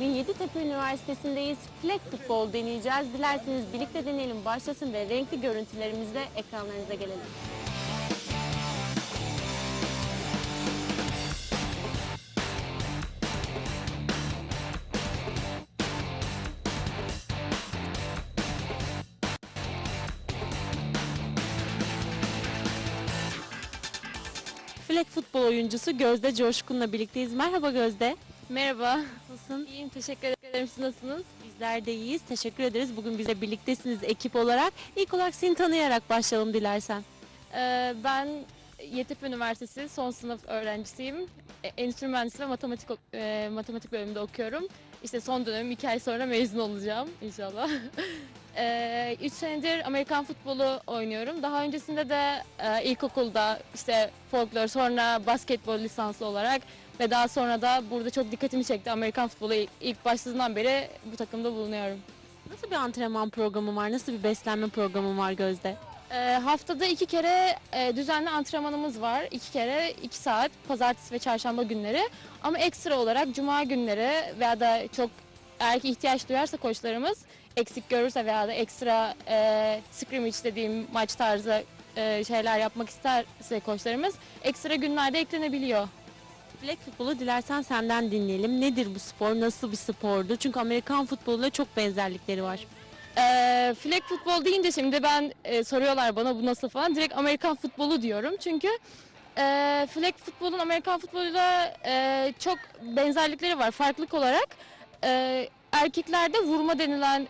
Bugün Yeditepe Üniversitesi'ndeyiz. Flag futbol deneyeceğiz. Dilerseniz birlikte deneyelim başlasın ve renkli görüntülerimizle ekranlarınıza gelelim. Flag futbol oyuncusu Gözde Coşkun'la birlikteyiz. Merhaba Gözde. Merhaba. Nasılsın? İyiyim, teşekkür ederim. Siz nasılsınız? Bizler de iyiyiz. Teşekkür ederiz. Bugün bize birliktesiniz ekip olarak. İlk olarak seni tanıyarak başlayalım dilersen. Ben Yeditepe Üniversitesi son sınıf öğrencisiyim. Endüstri Mühendisliği ve matematik bölümünde okuyorum. İşte son dönemim 2 ay sonra mezun olacağım inşallah. 3 senedir Amerikan futbolu oynuyorum. Daha öncesinde de ilkokulda işte folklor, sonra basketbol lisanslı olarak ve daha sonra da burada çok dikkatimi çekti. Amerikan futbolu ilk başladığından beri bu takımda bulunuyorum. Nasıl bir antrenman programı var? Nasıl bir beslenme programı var Gözde? Haftada 2 kere düzenli antrenmanımız var. 2 kere 2 saat pazartesi ve çarşamba günleri. Ama ekstra olarak cuma günleri veya da çok eğer ki ihtiyaç duyarsa koçlarımız eksik görürse veya da ekstra scrimmage dediğim maç tarzı şeyler yapmak isterse koçlarımız ekstra günlerde eklenebiliyor. Flag futbolu dilersen senden dinleyelim. Nedir bu spor? Nasıl bir spordu? Çünkü Amerikan futboluyla çok benzerlikleri var. Flag futbol deyince şimdi ben soruyorlar bana bu nasıl falan direkt Amerikan futbolu diyorum. Çünkü flag futbolun Amerikan futboluyla çok benzerlikleri var farklılık olarak. Erkeklerde vurma denilen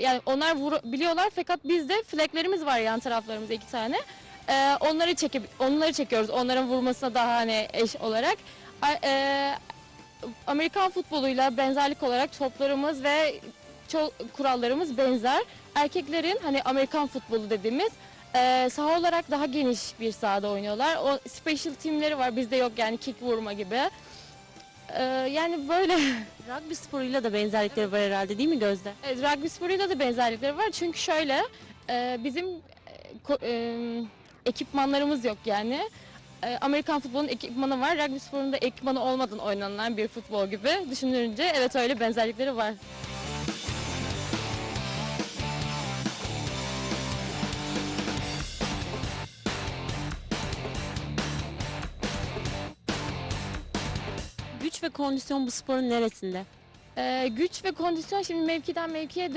yani onlar biliyorlar fakat bizde flaglerimiz var yan taraflarımızda 2 tane. Onları çekiyoruz onların vurmasına daha hani eş olarak. Amerikan futboluyla benzerlik olarak toplarımız ve kurallarımız benzer. Erkeklerin hani Amerikan futbolu dediğimiz saha olarak daha geniş bir sahada oynuyorlar. O special teamleri var bizde yok yani kick vurma gibi. Yani böyle. Rugby sporuyla da benzerlikleri var herhalde değil mi Gözde? Evet, rugby sporuyla da benzerlikleri var. Çünkü şöyle bizim ekipmanlarımız yok yani. Amerikan futbolunun ekipmanı var. Rugby sporunda ekipmanı olmadan oynanan bir futbol gibi düşününce evet öyle benzerlikleri var. Güç ve kondisyon bu sporun neresinde? Güç ve kondisyon şimdi mevkiden mevkiye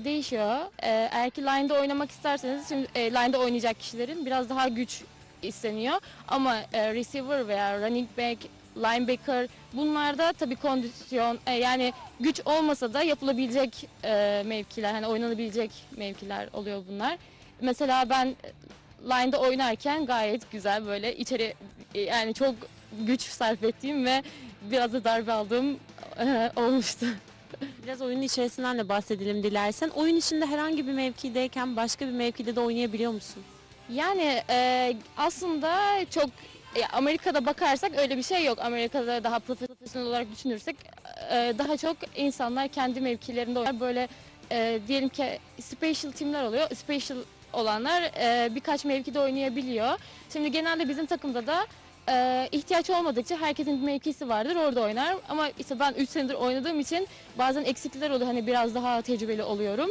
değişiyor. Eğer ki line'da oynamak isterseniz şimdi line'da oynayacak kişilerin biraz daha güç isteniyor. Ama receiver veya running back, linebacker bunlarda tabii kondisyon yani güç olmasa da yapılabilecek mevkiler hani oynanabilecek mevkiler oluyor bunlar. Mesela ben line'da oynarken gayet güzel böyle içeri yani çok güç sarf ettiğim ve biraz da darbe aldığım olmuştu. Biraz oyunun içerisinden de bahsedelim dilersen. Oyun içinde herhangi bir mevkideyken başka bir mevkide de oynayabiliyor musun? Yani aslında çok Amerika'da bakarsak öyle bir şey yok. Amerika'da daha profesyonel olarak düşünürsek daha çok insanlar kendi mevkilerinde oynar. Böyle diyelim ki special teamler oluyor. Special olanlar birkaç mevkide oynayabiliyor. Şimdi genelde bizim takımda da ihtiyaç olmadıkça herkesin bir mevkisi vardır orada oynar. Ama işte ben 3 senedir oynadığım için bazen eksiklikler oluyor. Hani biraz daha tecrübeli oluyorum.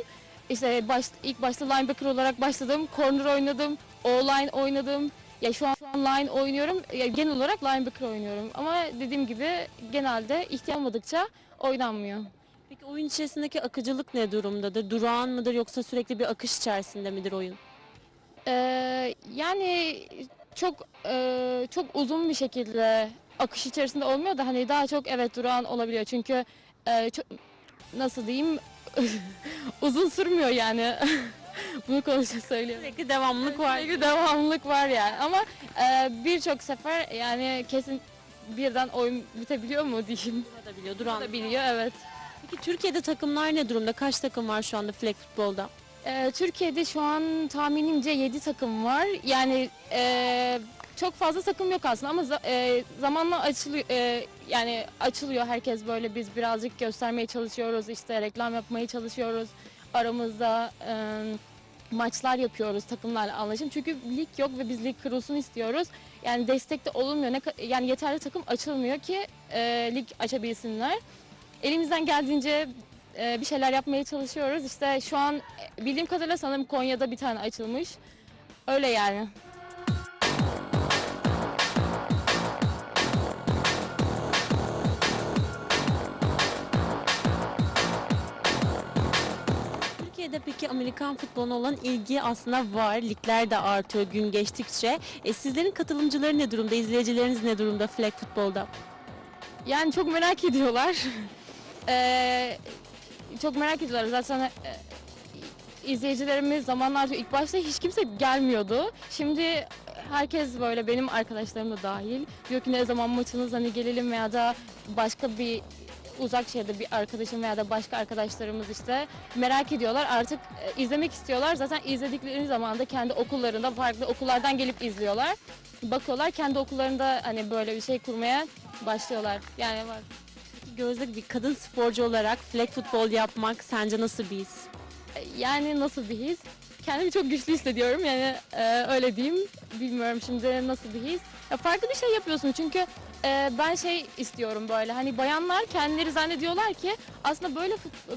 İşte ilk başta linebacker olarak başladım. Corner oynadım. O-line oynadım. Ya şu an line oynuyorum. Ya genel olarak linebacker oynuyorum. Ama dediğim gibi genelde ihtiyaç olmadıkça oynanmıyor. Peki oyun içerisindeki akıcılık ne durumdadır? Durağan mıdır yoksa sürekli bir akış içerisinde midir oyun? Yani çok uzun bir şekilde akış içerisinde olmuyor da hani daha çok evet durağan olabiliyor. Çünkü çok, nasıl diyeyim uzun sürmüyor yani. Bunu söylüyorum. Sürekli devamlılık var. Sürekli devamlılık var yani ama birçok sefer yani kesin birden oyun bitebiliyor mu diyeyim. Durabiliyor, duran. Biliyor evet. Peki Türkiye'de takımlar ne durumda? Kaç takım var şu anda flag futbolda? Türkiye'de şu an tahminimce 7 takım var. Yani çok fazla takım yok aslında ama zamanla açılıyor. Yani açılıyor herkes böyle biz birazcık göstermeye çalışıyoruz. İşte reklam yapmaya çalışıyoruz. Aramızda maçlar yapıyoruz takımlarla anlaşım. Çünkü lig yok ve biz lig kurulsun istiyoruz. Yani destek de olunmuyor. Yani yeterli takım açılmıyor ki lig açabilsinler. elimizden geldiğince bir şeyler yapmaya çalışıyoruz. İşte şu an bildiğim kadarıyla sanırım Konya'da bir tane açılmış. Öyle yani. Türkiye'de peki Amerikan futboluna olan ilgi aslında var. Ligler de artıyor gün geçtikçe. Sizlerin katılımcıları ne durumda? İzleyicileriniz ne durumda flag futbolda? Yani çok merak ediyorlar. Çok merak ediyorlar. Zaten izleyicilerimiz zamanlarda ilk başta hiç kimse gelmiyordu. Şimdi herkes böyle, benim arkadaşlarım da dahil, diyor ki ne zaman maçınız, hani gelelim, veya da başka bir uzak şehirde bir arkadaşım veya da başka arkadaşlarımız işte merak ediyorlar. Artık izlemek istiyorlar. Zaten izledikleri zaman da kendi okullarında, farklı okullardan gelip izliyorlar. Bakıyorlar, kendi okullarında hani böyle bir şey kurmaya başlıyorlar. Yani var. Gözde, bir kadın sporcu olarak flag futbol yapmak sence nasıl bir his? Yani nasıl bir his? Kendimi çok güçlü hissediyorum, yani öyle diyeyim. Bilmiyorum şimdi nasıl bir his. Ya farklı bir şey yapıyorsun çünkü ben şey istiyorum, böyle hani bayanlar kendileri zannediyorlar ki aslında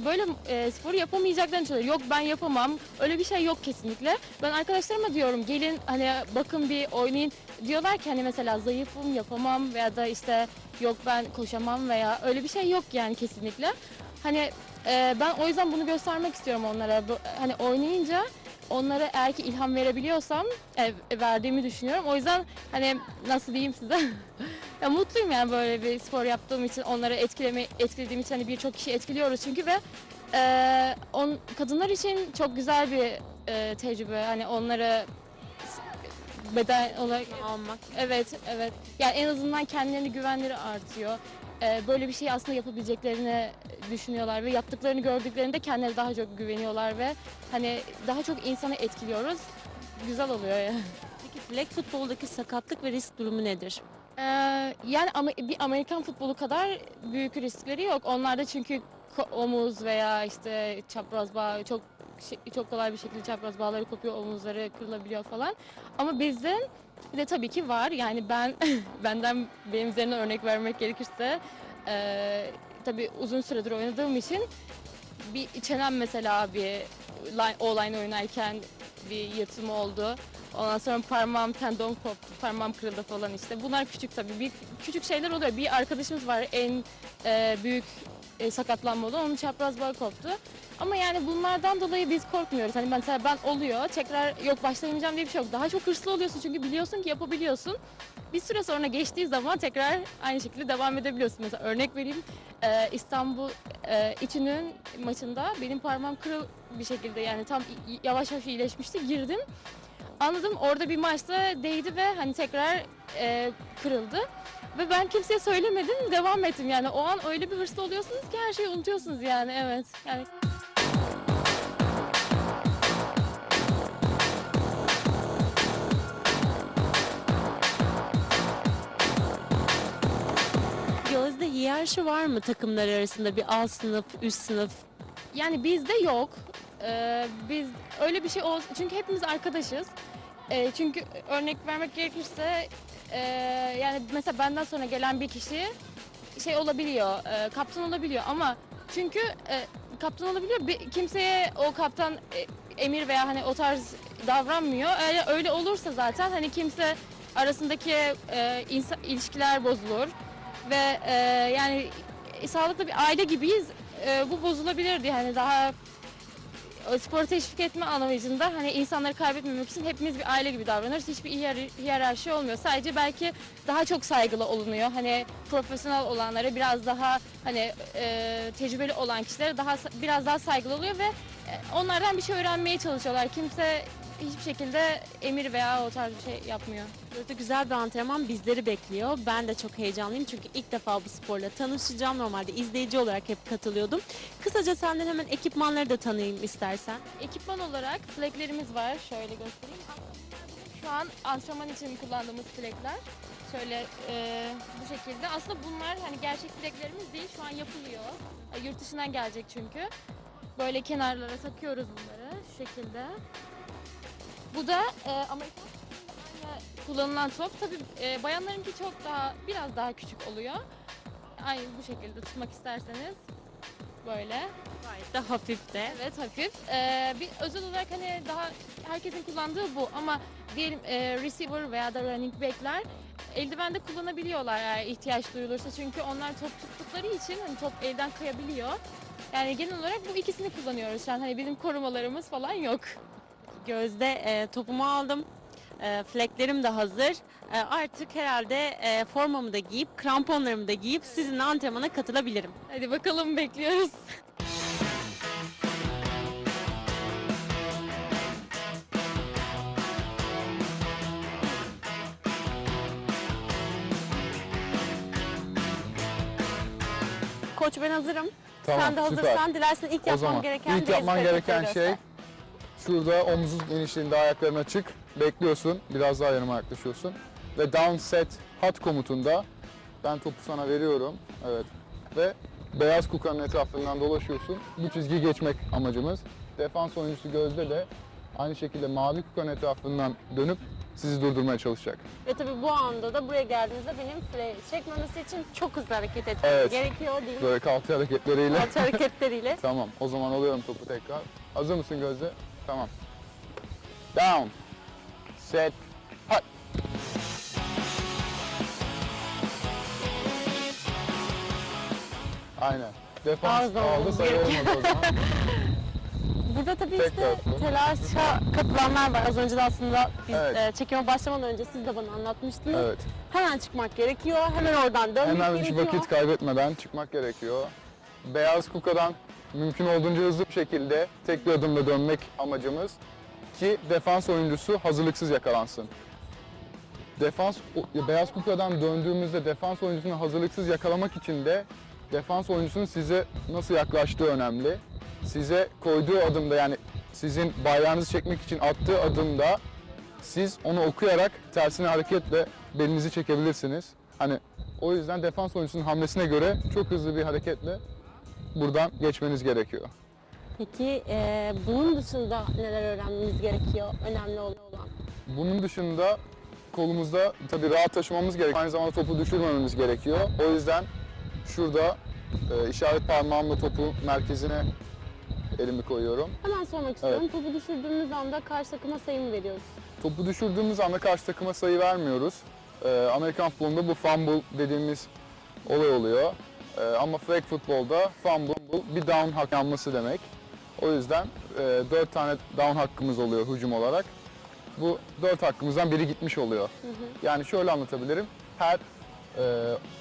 böyle sporu yapamayacaklarını söylüyor. Yok ben yapamam, öyle bir şey yok kesinlikle. Ben arkadaşlarıma diyorum gelin hani bakın bir oynayın. Diyorlar ki hani mesela zayıfım, yapamam, veya da işte yok ben koşamam, veya öyle bir şey yok yani kesinlikle. Hani ben o yüzden bunu göstermek istiyorum onlara. Hani oynayınca onlara eğer ki ilham verebiliyorsam verdiğimi düşünüyorum. O yüzden hani nasıl diyeyim size? Ya mutluyum yani böyle bir spor yaptığım için, onları etkilediğim için, hani birçok kişi etkiliyoruz çünkü, ve kadınlar için çok güzel bir tecrübe. Hani onları beden olarak Almak. evet, evet. Yani en azından kendilerine güvenleri artıyor. Böyle bir şey aslında yapabileceklerini düşünüyorlar ve yaptıklarını gördüklerinde kendileri daha çok güveniyorlar ve hani daha çok insanı etkiliyoruz. Güzel oluyor ya. Peki flag futboldaki sakatlık ve risk durumu nedir? Yani bir Amerikan futbolu kadar büyük riskleri yok. Onlarda çünkü omuz veya işte çapraz bağ çok kolay bir şekilde çapraz bağları kopuyor, omuzları kırılabiliyor falan. Ama bizde bir de tabii ki var. Yani benim üzerinden örnek vermek gerekirse tabii uzun süredir oynadığım için bir çenem mesela O-line oynarken bir yırtım oldu. Ondan sonra parmağım tendon koptu, parmağım kırıldı falan işte. Bunlar küçük tabii. Küçük şeyler oluyor. Bir arkadaşımız var en büyük sakatlanma olan, onun çapraz bağı koptu. Ama yani bunlardan dolayı biz korkmuyoruz. Hani mesela ben oluyor, tekrar yok başlayamayacağım diye bir şey yok. Daha çok hırslı oluyorsun çünkü biliyorsun ki yapabiliyorsun. Bir süre sonra geçtiği zaman tekrar aynı şekilde devam edebiliyorsun. Mesela örnek vereyim, İstanbul İTÜ'nün maçında benim parmağım kırıl bir şekilde, yani tam yavaş yavaş iyileşmişti, girdim. Anladım, orada bir maçta değdi ve hani tekrar kırıldı. Ve ben kimseye söylemedim, devam ettim. Yani o an öyle bir hırslı oluyorsunuz ki her şeyi unutuyorsunuz yani, evet. Yani Gözde, hiyerarşi var mı takımlar arasında? Bir alt sınıf, üst sınıf? Yani bizde yok. Biz öyle bir şey olsun çünkü hepimiz arkadaşız. Çünkü örnek vermek gerekirse yani mesela benden sonra gelen bir kişi şey olabiliyor, kaptan olabiliyor, ama çünkü kaptan olabiliyor, kimseye o kaptan emir veya hani o tarz davranmıyor. Eğer öyle olursa zaten hani kimse arasındaki ilişkiler bozulur ve yani sağlıklı bir aile gibiyiz. Bu bozulabilirdi, hani daha sporu teşvik etme anlamında, hani insanları kaybetmemek için hepimiz bir aile gibi davranırız. Hiçbir hiyerarşi olmuyor. Sadece belki daha çok saygılı olunuyor. Hani profesyonel olanlara biraz daha, hani tecrübeli olan kişilere biraz daha saygılı oluyor ve onlardan bir şey öğrenmeye çalışıyorlar. Kimse hiçbir şekilde emir veya o tarz bir şey yapmıyor. Gözde, güzel bir antrenman bizleri bekliyor. Ben de çok heyecanlıyım çünkü ilk defa bu sporla tanışacağım. Normalde izleyici olarak hep katılıyordum. Kısaca senden hemen ekipmanları da tanıyayım istersen. Ekipman olarak fleklerimiz var. Şöyle göstereyim. Şu an antrenman için kullandığımız flekler. Şöyle bu şekilde. Aslında bunlar hani gerçek fleklerimiz değil. Şu an yapılıyor. Yurt dışından gelecek çünkü. Böyle kenarlara takıyoruz bunları şu şekilde. Bu da Amerikan aynı kullanılan top. Tabii bayanlarınki biraz daha küçük oluyor. Aynı bu şekilde tutmak isterseniz. böyle. Gayet de hafif de. Evet, hafif. Bir özel olarak hani daha herkesin kullandığı bu ama diyelim receiver veya da running back'ler eldivende kullanabiliyorlar eğer ihtiyaç duyulursa. Çünkü onlar top tuttukları için hani top elden kayabiliyor. Yani genel olarak bu ikisini kullanıyoruz şu an. Hani bizim korumalarımız falan yok. Gözde topumu aldım. Fleklerim de hazır. Artık herhalde formamı da giyip, kramponlarımı da giyip sizinle antrenmana katılabilirim. Hadi bakalım, bekliyoruz. Koç, ben hazırım. Tamam, Sen de hazırsan süper. dilersen ilk O yapmam zaman gereken ilk yapman basic gereken hareketleri şey şurada omuz genişliğinde ayakların açık. Bekliyorsun. Biraz daha yanıma yaklaşıyorsun. Ve down set hot komutunda ben topu sana veriyorum. Evet. Ve beyaz kukanın etrafından dolaşıyorsun. Bu çizgiyi geçmek amacımız. Defans oyuncusu Gözde de aynı şekilde mavi kukanın etrafından dönüp sizi durdurmaya çalışacak. Ve tabii bu anda da buraya geldiğimizde benim freni çekmemesi için çok hızlı hareket etmem Evet. gerekiyor değil mi? Böyle kalça hareketleriyle. Kalça hareketleriyle. Tamam, o zaman alıyorum topu tekrar. Hazır mısın Gözde? Tamam. Down, set, hot. Aynen. Defans Ağızdan aldı, almamız sayı olmadı o zaman. Burada tabii Tekrar işte yapalım. telaşa katılanlar var. Az önce de aslında biz Evet. çekime başlamadan önce siz de bana anlatmıştınız. Evet. Hemen çıkmak gerekiyor. Hemen oradan dönmek Hemen hiç gerekiyor. vakit kaybetmeden çıkmak gerekiyor. Beyaz kukadan mümkün olduğunca hızlı bir şekilde tek bir adımla dönmek amacımız ki defans oyuncusu hazırlıksız yakalansın. Beyaz kukadan döndüğümüzde defans oyuncusunu hazırlıksız yakalamak için de defans oyuncusunun size nasıl yaklaştığı önemli. Size koyduğu adımda, yani sizin bayrağınızı çekmek için attığı adımda siz onu okuyarak tersine hareketle belinizi çekebilirsiniz. Hani o yüzden defans oyuncusunun hamlesine göre çok hızlı bir hareketle buradan geçmeniz gerekiyor. Peki bunun dışında neler öğrenmemiz gerekiyor? Önemli olan. Bunun dışında kolumuzda tabii rahat taşımamız gerekiyor. Aynı zamanda topu düşürmememiz gerekiyor. O yüzden şurada işaret parmağımla topu merkezine elimi koyuyorum. Hemen sormak istiyorum. Topu düşürdüğümüz anda karşı takıma sayı mı veriyoruz? Topu düşürdüğümüz anda karşı takıma sayı vermiyoruz. Amerikan futbolunda bu fumble dediğimiz olay oluyor. Ama flag futbolda fumble bir down hak yanması demek. O yüzden 4 tane down hakkımız oluyor hücum olarak. Bu 4 hakkımızdan biri gitmiş oluyor. Yani şöyle anlatabilirim. Her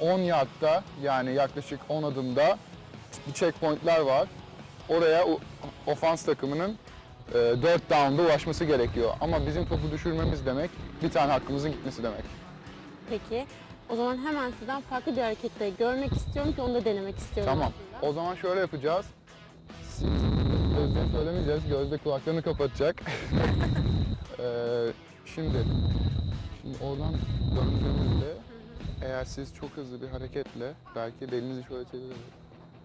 10 yardta, yani yaklaşık 10 adımda bir checkpointler var. Oraya ofans takımının 4 down'da ulaşması gerekiyor. Ama bizim topu düşürmemiz demek bir tane hakkımızın gitmesi demek. Peki. O zaman hemen sizden farklı bir harekette görmek istiyorum ki onu da denemek istiyorum Tamam. aslında. O zaman şöyle yapacağız. Gözde söylemeyeceğiz. Gözde kulaklarını kapatacak. Şimdi oradan döndüğümüzde eğer siz çok hızlı bir hareketle belki belinizi şöyle çevirerek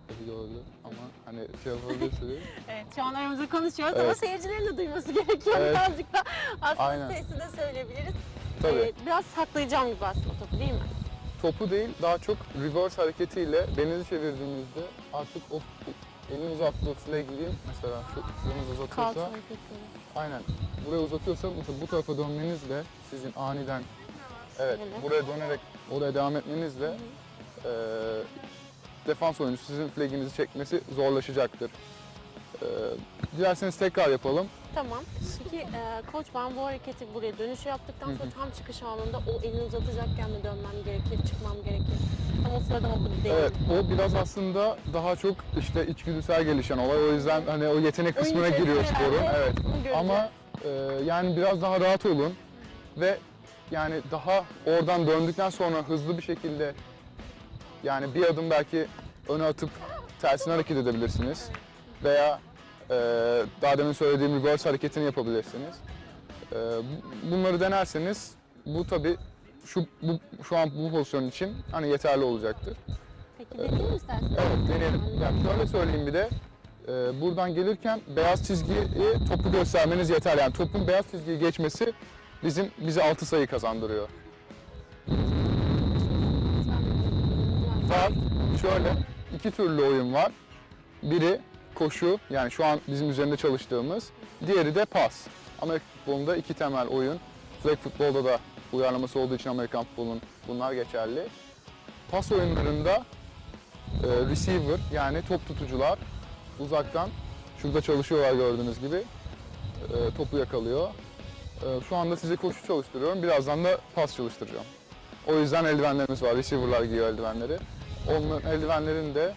tabii gördü ama hani şey yapabilirsiniz. Evet, şu an aramızda konuşuyoruz ama Evet. seyircilerin de duyması gerekiyor. Evet. Birazcık da aslında Aynen. sesli de söyleyebiliriz. Tabii. Biraz saklayacağım gibi aslında topu değil mi? Topu değil, daha çok reverse hareketiyle belinizi çevirdiğinizde artık o elini uzattığı flag değil, mesela şuranızı Kalça uzatıyorsa, hareketleri. aynen buraya uzatıyorsa mesela bu tarafa dönmenizle sizin aniden evet Öyle. buraya dönerek oraya devam etmenizle defans oyuncusu sizin flaginizi çekmesi zorlaşacaktır. Dilerseniz tekrar yapalım. Tamam. Peki koç, ben bu hareketi buraya dönüşü yaptıktan sonra tam çıkış anında o elini uzatacakken mi dönmem gerekir, çıkmam gerekir? Tam o sırada mı bu değil? Evet, o biraz aslında daha çok işte içgüdüsel gelişen olay. O yüzden hani o yetenek Oyun kısmına içerisinde giriyor sporun. herhalde Evet. bunu göreceğiz. Ama yani biraz daha rahat olun ve yani daha oradan döndükten sonra hızlı bir şekilde yani bir adım belki öne atıp tersine hareket edebilirsiniz. Veya daha demin söylediğim reverse hareketini yapabilirsiniz. Bunları denerseniz bu tabii şu an bu pozisyon için hani yeterli olacaktır. Peki deneyelim isterseniz. Evet, deneyelim. Yani şöyle söyleyeyim bir de, buradan gelirken beyaz çizgiyi topu göstermeniz yeter. Yani topun beyaz çizgiyi geçmesi bize 6 sayı kazandırıyor. Var, şöyle iki türlü oyun var. Biri koşu, yani şu an bizim üzerinde çalıştığımız. Diğeri de pas. Amerikan futbolunda iki temel oyun. Flag futbolda da uyarlaması olduğu için Amerikan futbolunun bunlar geçerli. Pas oyunlarında receiver, yani top tutucular uzaktan şurada çalışıyorlar gördüğünüz gibi. Topu yakalıyor. Şu anda size koşu çalıştırıyorum. Birazdan da pas çalıştıracağım. O yüzden eldivenlerimiz var. Receiver'lar giyiyor eldivenleri. Onun eldivenlerin de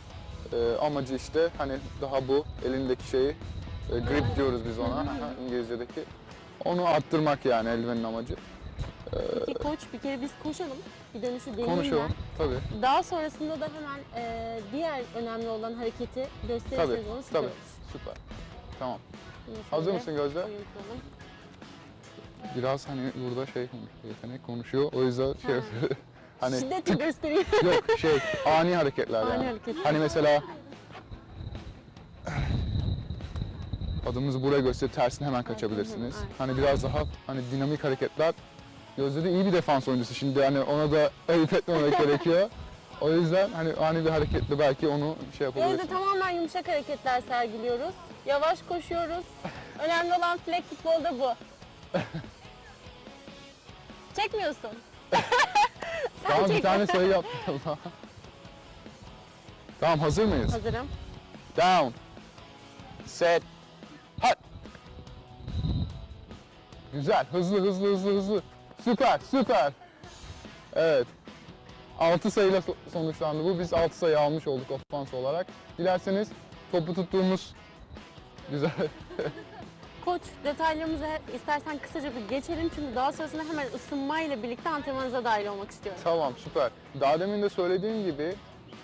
amacı işte hani daha bu elindeki şeyi grip diyoruz biz ona İngilizce'deki. Onu arttırmak yani eldivenin amacı. Peki koç, bir kere biz koşalım. Bir dönüşü deneyeyim Konuşalım tabii. ben. Daha sonrasında da hemen diğer önemli olan hareketi gösterirseniz onu süper Tabii. olur. Süper. Tamam. Yine Hazır şöyle mısın Gözde? oynayalım. Biraz hani burada yetenek konuşuyor. O yüzden şey yapıyor. Hani Şiddeti göstereyim. yok ani hareketler Ani yani. hareketler. Hani mesela adımızı buraya gösterip tersine hemen kaçabilirsiniz. evet. Hani biraz daha hani dinamik hareketler. Gözde de iyi bir defans oyuncusu. Şimdi hani ona da ayıp etmemek gerekiyor. O yüzden hani ani bir hareketle belki onu şey Gözde yapabilirsiniz. tamamen yumuşak hareketler sergiliyoruz. Yavaş koşuyoruz. Önemli olan flag futbolda bu. Çekmiyorsun. Tamam bir çek. tane sayı yap. Tamam hazır mıyız? Hazırım. Down. Set. Hot. Güzel. Hızlı. Süper. Evet. 6 sayıyla sonuçlandı bu. Biz 6 sayı almış olduk ofans olarak. Dilerseniz topu tuttuğumuz güzel. Koç, detaylarımızı istersen kısaca bir geçelim çünkü daha sonrasında hemen ısınmayla birlikte antrenmanınıza dahil olmak istiyorum. Tamam süper. Daha demin de söylediğim gibi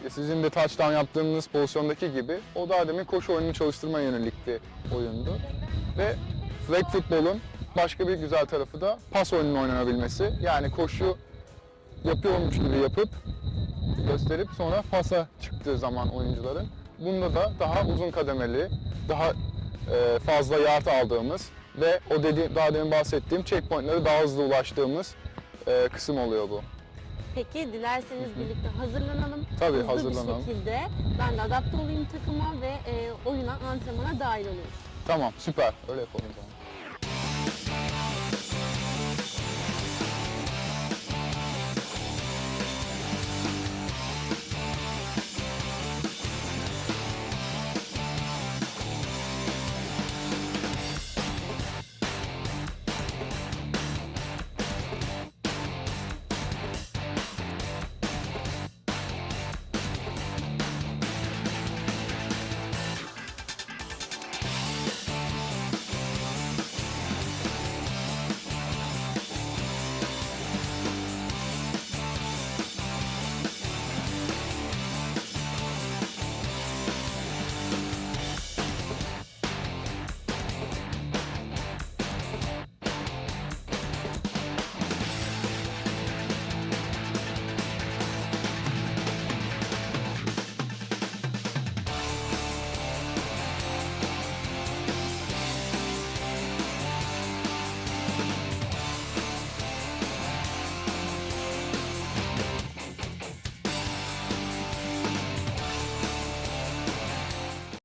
sizin de touchdown yaptığınız pozisyondaki gibi o daha demin koşu oyununu çalıştırmaya yönelik bir oyundu. Ve flag futbolun başka bir güzel tarafı da pas oyununun oynanabilmesi. Yani koşu yapıyormuş gibi yapıp gösterip sonra pasa çıktığı zaman oyuncuların. Bunda da daha uzun kademeli, daha fazla yard aldığımız ve o daha demin bahsettiğim checkpoint'lere daha hızlı ulaştığımız kısım oluyor bu. Peki dilerseniz birlikte hazırlanalım. Tabii, Hızlı hazırlanalım. bir şekilde ben de adapte olayım takıma ve oyuna, antrenmana dahil olayım. Tamam, süper. Öyle yapalım o zaman.